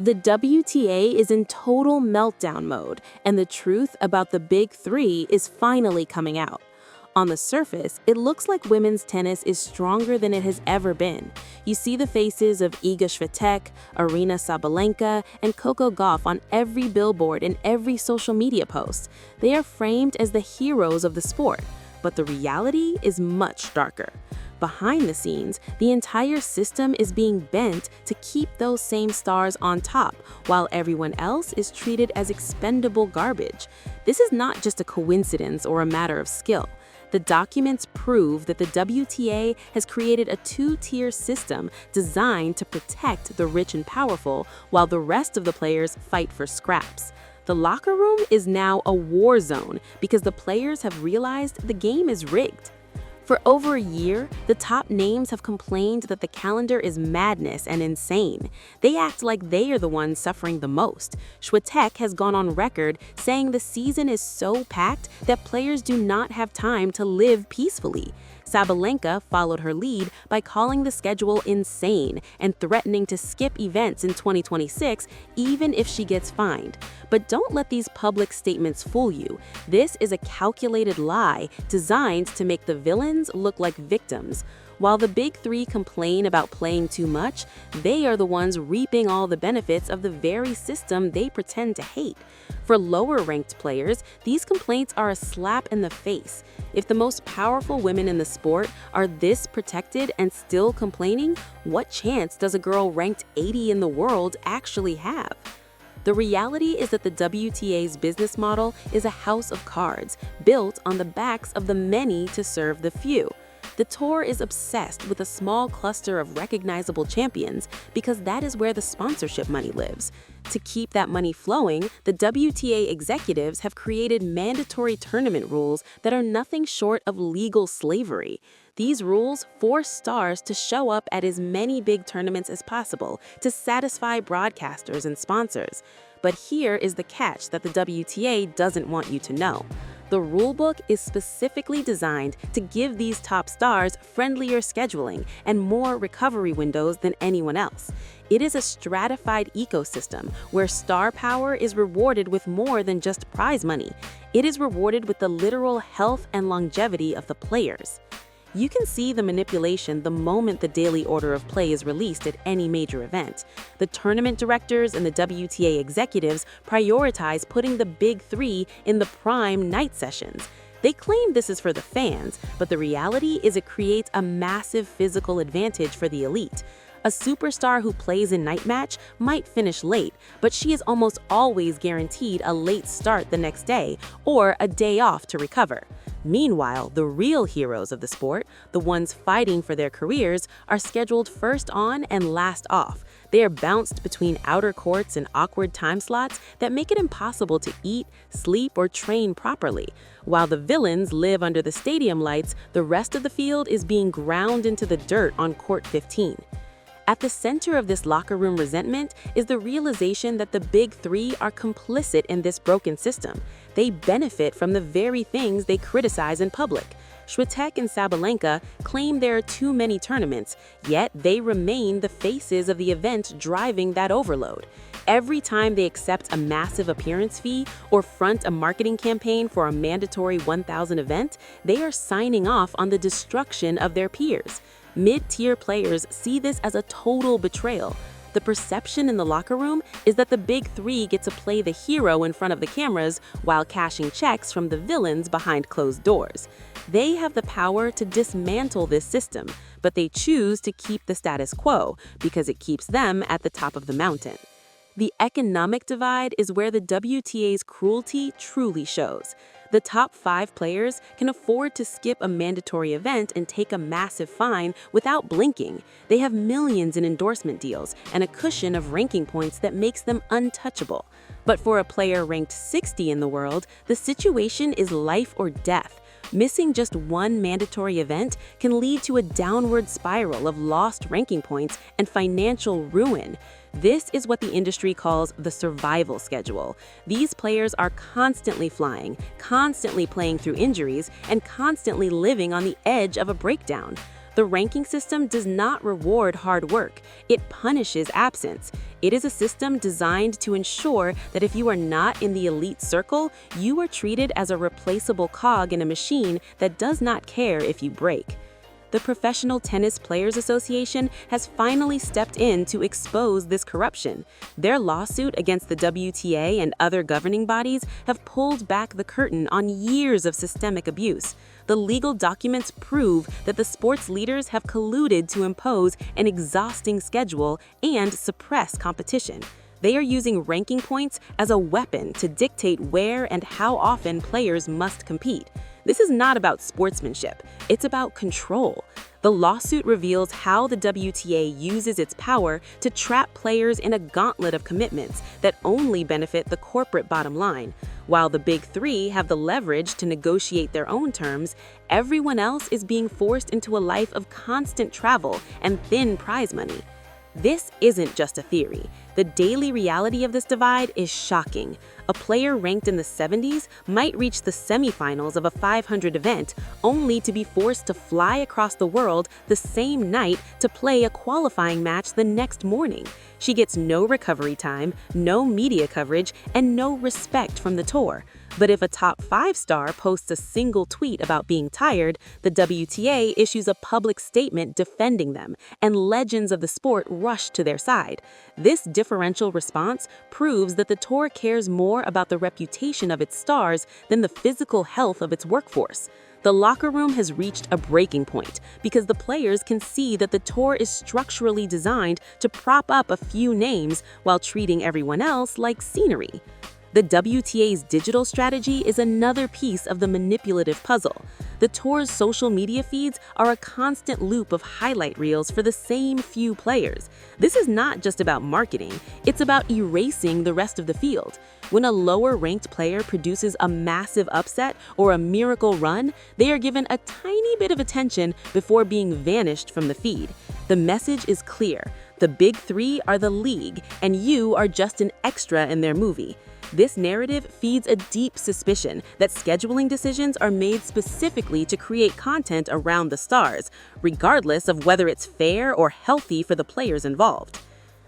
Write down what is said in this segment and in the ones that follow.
The WTA is in total meltdown mode, and the truth about the Big Three is finally coming out. On the surface, it looks like women's tennis is stronger than it has ever been. You see the faces of Iga Swiatek, Aryna Sabalenka, and Coco Gauff on every billboard and every social media post. They are framed as the heroes of the sport, but the reality is much darker. Behind the scenes, the entire system is being bent to keep those same stars on top, while everyone else is treated as expendable garbage. This is not just a coincidence or a matter of skill. The documents prove that the WTA has created a two-tier system designed to protect the rich and powerful, while the rest of the players fight for scraps. The locker room is now a war zone because the players have realized the game is rigged. For over a year, the top names have complained that the calendar is madness and insane. They act like they are the ones suffering the most. Swiatek has gone on record saying the season is so packed that players do not have time to live peacefully. Sabalenka followed her lead by calling the schedule insane and threatening to skip events in 2026 even if she gets fined. But don't let these public statements fool you. This is a calculated lie designed to make the villains look like victims. While the Big Three complain about playing too much, they are the ones reaping all the benefits of the very system they pretend to hate. For lower-ranked players, these complaints are a slap in the face. If the most powerful women in the sport are this protected and still complaining, what chance does a girl ranked 80 in the world actually have? The reality is that the WTA's business model is a house of cards, built on the backs of the many to serve the few. The tour is obsessed with a small cluster of recognizable champions because that is where the sponsorship money lives. To keep that money flowing, the WTA executives have created mandatory tournament rules that are nothing short of legal slavery. These rules force stars to show up at as many big tournaments as possible to satisfy broadcasters and sponsors. But here is the catch that the WTA doesn't want you to know. The rulebook is specifically designed to give these top stars friendlier scheduling and more recovery windows than anyone else. It is a stratified ecosystem where star power is rewarded with more than just prize money. It is rewarded with the literal health and longevity of the players. You can see the manipulation the moment the daily order of play is released at any major event. The tournament directors and the WTA executives prioritize putting the Big Three in the prime night sessions. They claim this is for the fans, but the reality is it creates a massive physical advantage for the elite. A superstar who plays a night match might finish late, but she is almost always guaranteed a late start the next day or a day off to recover. Meanwhile, the real heroes of the sport, the ones fighting for their careers, are scheduled first on and last off. They are bounced between outer courts and awkward time slots that make it impossible to eat, sleep, or train properly. While the villains live under the stadium lights, the rest of the field is being ground into the dirt on court 15. At the center of this locker room resentment is the realization that the Big Three are complicit in this broken system. They benefit from the very things they criticize in public. Swiatek and Sabalenka claim there are too many tournaments, yet they remain the faces of the event driving that overload. Every time they accept a massive appearance fee or front a marketing campaign for a mandatory 1,000 event, they are signing off on the destruction of their peers. Mid-tier players see this as a total betrayal. The perception in the locker room is that the Big Three get to play the hero in front of the cameras while cashing checks from the villains behind closed doors. They have the power to dismantle this system, but they choose to keep the status quo because it keeps them at the top of the mountain. The economic divide is where the WTA's cruelty truly shows. The top 5 players can afford to skip a mandatory event and take a massive fine without blinking. They have millions in endorsement deals and a cushion of ranking points that makes them untouchable. But for a player ranked 60 in the world, the situation is life or death. Missing just one mandatory event can lead to a downward spiral of lost ranking points and financial ruin. This is what the industry calls the survival schedule. These players are constantly flying, constantly playing through injuries, and constantly living on the edge of a breakdown. The ranking system does not reward hard work, it punishes absence. It is a system designed to ensure that if you are not in the elite circle, you are treated as a replaceable cog in a machine that does not care if you break. The Professional Tennis Players Association has finally stepped in to expose this corruption. Their lawsuit against the WTA and other governing bodies have pulled back the curtain on years of systemic abuse. The legal documents prove that the sports leaders have colluded to impose an exhausting schedule and suppress competition. They are using ranking points as a weapon to dictate where and how often players must compete. This is not about sportsmanship, it's about control. The lawsuit reveals how the WTA uses its power to trap players in a gauntlet of commitments that only benefit the corporate bottom line. While the Big Three have the leverage to negotiate their own terms, everyone else is being forced into a life of constant travel and thin prize money. This isn't just a theory. The daily reality of this divide is shocking. A player ranked in the 70s might reach the semifinals of a 500 event, only to be forced to fly across the world the same night to play a qualifying match the next morning. She gets no recovery time, no media coverage, and no respect from the tour. But if a top 5 star posts a single tweet about being tired, the WTA issues a public statement defending them, and legends of the sport rush to their side. This differential response proves that the tour cares more about the reputation of its stars than the physical health of its workforce. The locker room has reached a breaking point because the players can see that the tour is structurally designed to prop up a few names while treating everyone else like scenery. The WTA's digital strategy is another piece of the manipulative puzzle. The tour's social media feeds are a constant loop of highlight reels for the same few players. This is not just about marketing, it's about erasing the rest of the field. When a lower-ranked player produces a massive upset or a miracle run, they are given a tiny bit of attention before being vanished from the feed. The message is clear. The Big Three are the league, and you are just an extra in their movie. This narrative feeds a deep suspicion that scheduling decisions are made specifically to create content around the stars, regardless of whether it's fair or healthy for the players involved.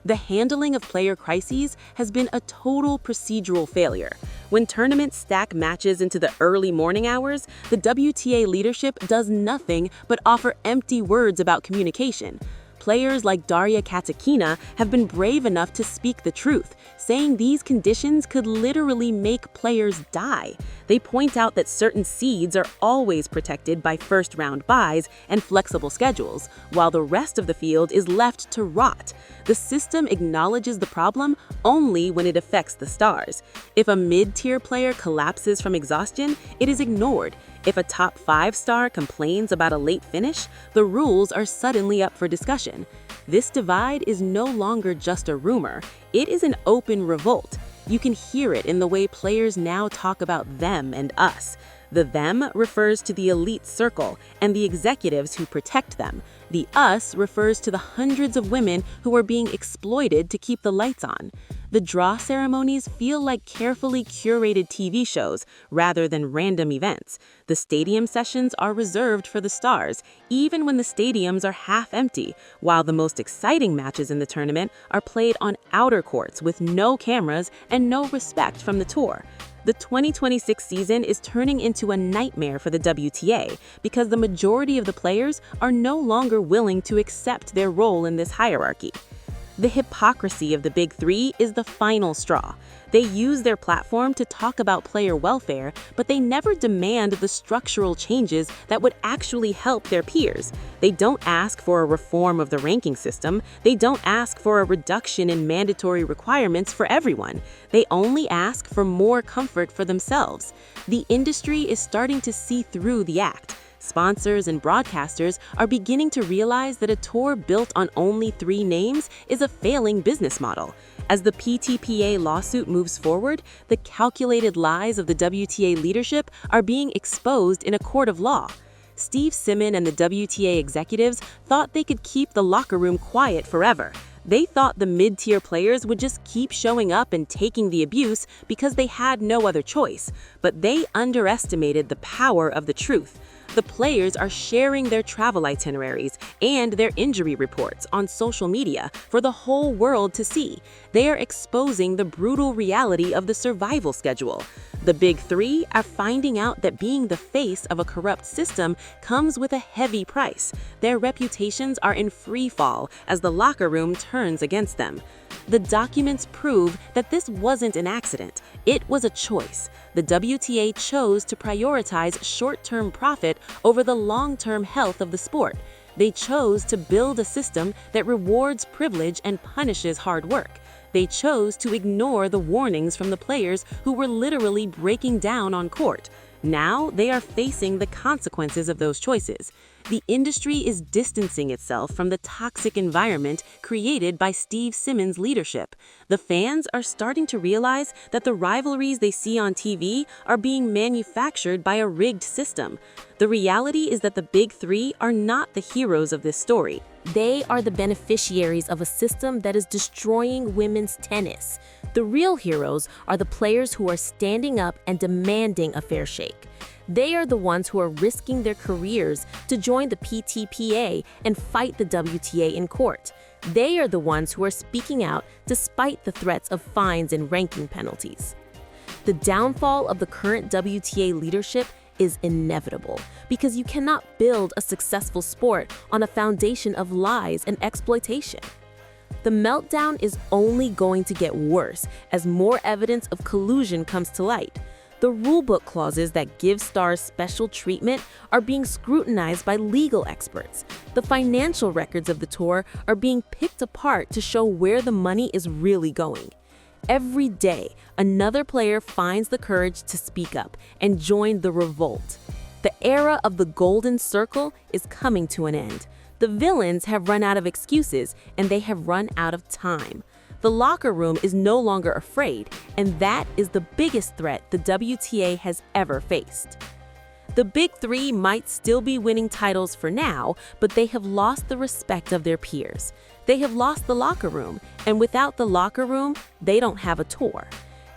The handling of player crises has been a total procedural failure. When tournaments stack matches into the early morning hours, the WTA leadership does nothing but offer empty words about communication. Players like Daria Katakina have been brave enough to speak the truth, saying these conditions could literally make players die. They point out that certain seeds are always protected by first-round buys and flexible schedules, while the rest of the field is left to rot. The system acknowledges the problem only when it affects the stars. If a mid-tier player collapses from exhaustion, it is ignored. If a top 5 star complains about a late finish, the rules are suddenly up for discussion. This divide is no longer just a rumor, it is an open revolt. You can hear it in the way players now talk about them and us. The them refers to the elite circle and the executives who protect them. The us refers to the hundreds of women who are being exploited to keep the lights on. The draw ceremonies feel like carefully curated TV shows rather than random events. The stadium sessions are reserved for the stars, even when the stadiums are half empty, while the most exciting matches in the tournament are played on outer courts with no cameras and no respect from the tour. The 2026 season is turning into a nightmare for the WTA because the majority of the players are no longer willing to accept their role in this hierarchy. The hypocrisy of the Big Three is the final straw. They use their platform to talk about player welfare, but they never demand the structural changes that would actually help their peers. They don't ask for a reform of the ranking system. They don't ask for a reduction in mandatory requirements for everyone. They only ask for more comfort for themselves. The industry is starting to see through the act. Sponsors and broadcasters are beginning to realize that a tour built on only 3 names is a failing business model. As the PTPA lawsuit moves forward, the calculated lies of the WTA leadership are being exposed in a court of law. Steve Simon and the WTA executives thought they could keep the locker room quiet forever. They thought the mid-tier players would just keep showing up and taking the abuse because they had no other choice, but they underestimated the power of the truth. The players are sharing their travel itineraries and their injury reports on social media for the whole world to see. They are exposing the brutal reality of the survival schedule. The Big Three are finding out that being the face of a corrupt system comes with a heavy price. Their reputations are in free fall as the locker room turns against them. The documents prove that this wasn't an accident. It was a choice. The WTA chose to prioritize short-term profit over the long-term health of the sport. They chose to build a system that rewards privilege and punishes hard work. They chose to ignore the warnings from the players who were literally breaking down on court. Now they are facing the consequences of those choices. The industry is distancing itself from the toxic environment created by Steve Simmons' leadership. The fans are starting to realize that the rivalries they see on TV are being manufactured by a rigged system. The reality is that the Big Three are not the heroes of this story. They are the beneficiaries of a system that is destroying women's tennis. The real heroes are the players who are standing up and demanding a fair shake. They are the ones who are risking their careers to join the PTPA and fight the WTA in court. They are the ones who are speaking out despite the threats of fines and ranking penalties. The downfall of the current WTA leadership is inevitable because you cannot build a successful sport on a foundation of lies and exploitation. The meltdown is only going to get worse as more evidence of collusion comes to light. The rulebook clauses that give stars special treatment are being scrutinized by legal experts. The financial records of the tour are being picked apart to show where the money is really going. Every day, another player finds the courage to speak up and join the revolt. The era of the golden circle is coming to an end. The villains have run out of excuses and they have run out of time. The locker room is no longer afraid, and that is the biggest threat the WTA has ever faced. The Big Three might still be winning titles for now, but they have lost the respect of their peers. They have lost the locker room, and without the locker room, they don't have a tour.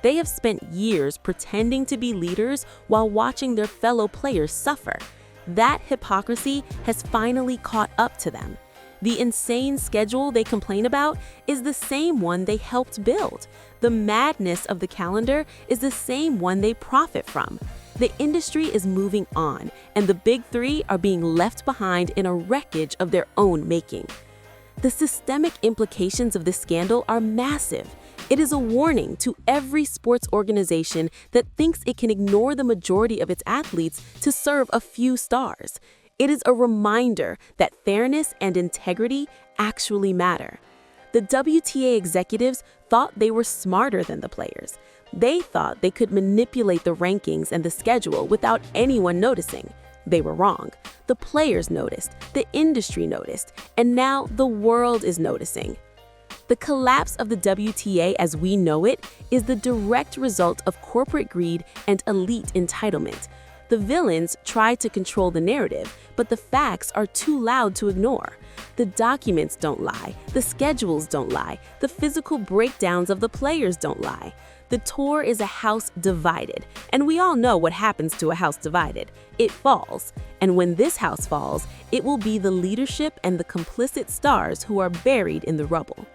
They have spent years pretending to be leaders while watching their fellow players suffer. That hypocrisy has finally caught up to them. The insane schedule they complain about is the same one they helped build. The madness of the calendar is the same one they profit from. The industry is moving on, and the Big Three are being left behind in a wreckage of their own making. The systemic implications of this scandal are massive. It is a warning to every sports organization that thinks it can ignore the majority of its athletes to serve a few stars. It is a reminder that fairness and integrity actually matter. The WTA executives thought they were smarter than the players. They thought they could manipulate the rankings and the schedule without anyone noticing. They were wrong. The players noticed, the industry noticed, and now the world is noticing. The collapse of the WTA as we know it is the direct result of corporate greed and elite entitlement. The villains try to control the narrative, but the facts are too loud to ignore. The documents don't lie, the schedules don't lie, the physical breakdowns of the players don't lie. The tour is a house divided, and we all know what happens to a house divided. It falls, and when this house falls, it will be the leadership and the complicit stars who are buried in the rubble.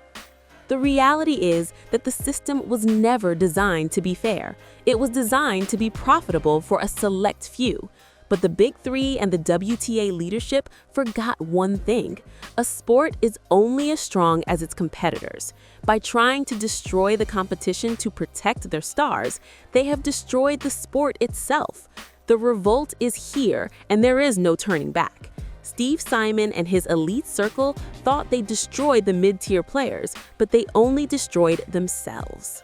The reality is that the system was never designed to be fair. It was designed to be profitable for a select few. But the Big Three and the WTA leadership forgot one thing. A sport is only as strong as its competitors. By trying to destroy the competition to protect their stars, they have destroyed the sport itself. The revolt is here, and there is no turning back. Steve Simon and his elite circle thought they destroyed the mid-tier players, but they only destroyed themselves.